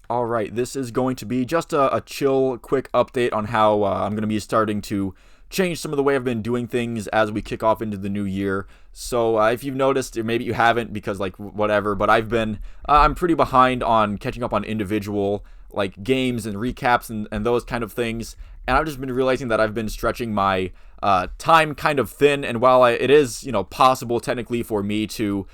All right, this is going to be just a chill, quick update on how I'm going to be starting to change some of the way I've been doing things as we kick off into the new year. So if you've noticed, or maybe you haven't because like whatever, but I'm pretty behind on catching up on individual like games and recaps and those kind of things. And I've just been realizing that I've been stretching my time kind of thin. And while it is possible technically for me to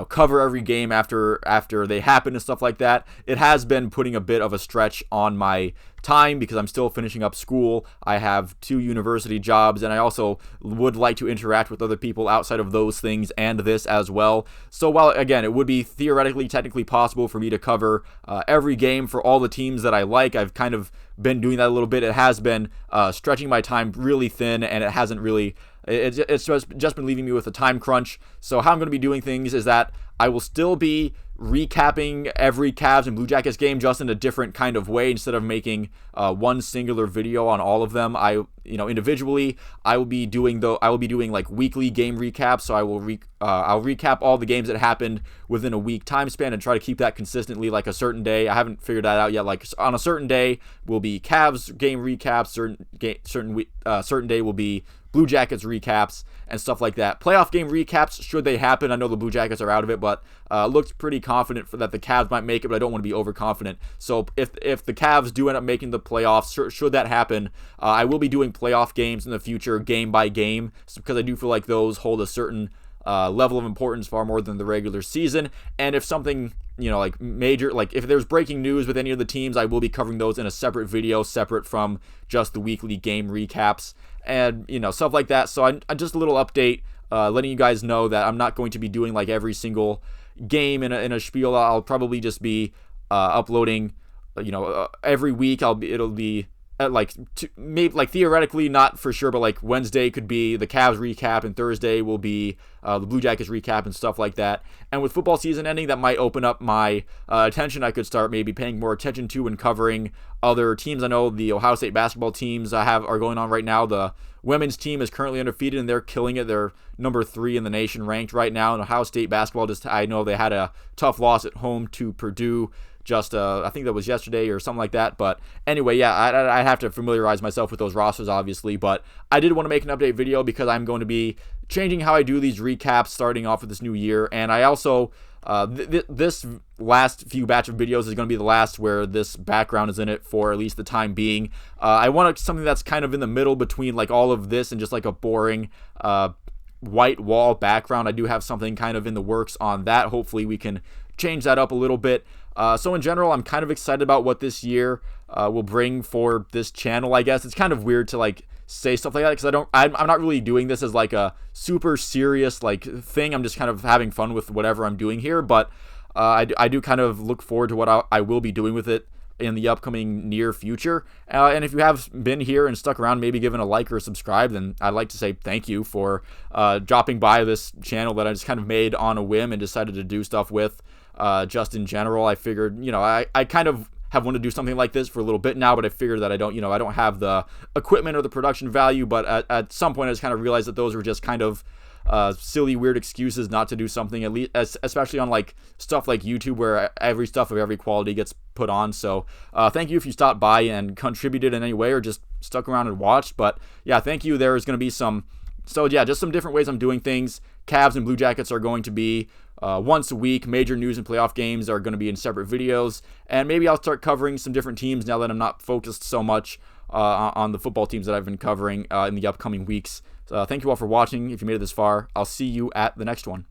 cover every game after they happen and stuff like that, it has been putting a bit of a stretch on my time because I'm still finishing up school. I have 2 university jobs, and I also would like to interact with other people outside of those things and this as well. So while again it would be theoretically technically possible for me to cover every game for all the teams that I like, I've kind of been doing that a little bit. It has been stretching my time really thin, and it hasn't really it's just been leaving me with a time crunch. So how I'm going to be doing things is that I will still be recapping every Cavs and Blue Jackets game, just in a different kind of way. Instead of making one singular video on all of them, individually I will be doing like weekly game recaps. So I'll recap all the games that happened within a week time span and try to keep that consistently. Like a certain day, I haven't figured that out yet. Like on a certain day will be Cavs game recaps. Certain day will be Blue Jackets recaps and stuff like that. Playoff game recaps, should they happen. I know the Blue Jackets are out of it, but looked pretty confident that the Cavs might make it, but I don't want to be overconfident. So if the Cavs do end up making the playoffs, should that happen, I will be doing playoff games in the future, game by game, because I do feel like those hold a certain level of importance, far more than the regular season. And if something like major, like if there's breaking news with any of the teams, I will be covering those in a separate video, separate from just the weekly game recaps and stuff like that. So I just a little update, letting you guys know that I'm not going to be doing like every single game in a spiel. I'll probably just be uploading every week. It'll be maybe like theoretically, not for sure, but like Wednesday could be the Cavs recap and Thursday will be the Blue Jackets recap and stuff like that. And with football season ending, that might open up my attention. I could start maybe paying more attention to and covering other teams. I know the Ohio State basketball teams are going on right now. The women's team is currently undefeated and they're killing it. They're number 3 in the nation ranked right now. And Ohio State basketball, I know they had a tough loss at home to Purdue. I think that was yesterday or something like that. But anyway, yeah, I have to familiarize myself with those rosters, obviously. But I did want to make an update video because I'm going to be changing how I do these recaps starting off with this new year. And I also, this last few batch of videos is going to be the last where this background is in it for at least the time being. I want something that's kind of in the middle between like all of this and just like a boring white wall background. I do have something kind of in the works on that. Hopefully we can change that up a little bit. So in general, I'm kind of excited about what this year will bring for this channel. I guess it's kind of weird to like say stuff like that because I'm not really doing this as like a super serious like thing. I'm just kind of having fun with whatever I'm doing here. But I do kind of look forward to what I will be doing with it in the upcoming near future. And if you have been here and stuck around, maybe given a like or a subscribe, then I'd like to say thank you for dropping by this channel that I just kind of made on a whim and decided to do stuff with. Just in general, I figured, I kind of have wanted to do something like this for a little bit now, but I figured that I don't have the equipment or the production value. But at some point, I just kind of realized that those were just kind of silly, weird excuses not to do something, at least, especially on like stuff like YouTube where every stuff of every quality gets put on. So thank you if you stopped by and contributed in any way or just stuck around and watched. But yeah, thank you. There is going to be just some different ways I'm doing things. Cavs and Blue Jackets are going to be once a week. Major news and playoff games are going to be in separate videos. And maybe I'll start covering some different teams now that I'm not focused so much on the football teams that I've been covering in the upcoming weeks. So thank you all for watching. If you made it this far, I'll see you at the next one.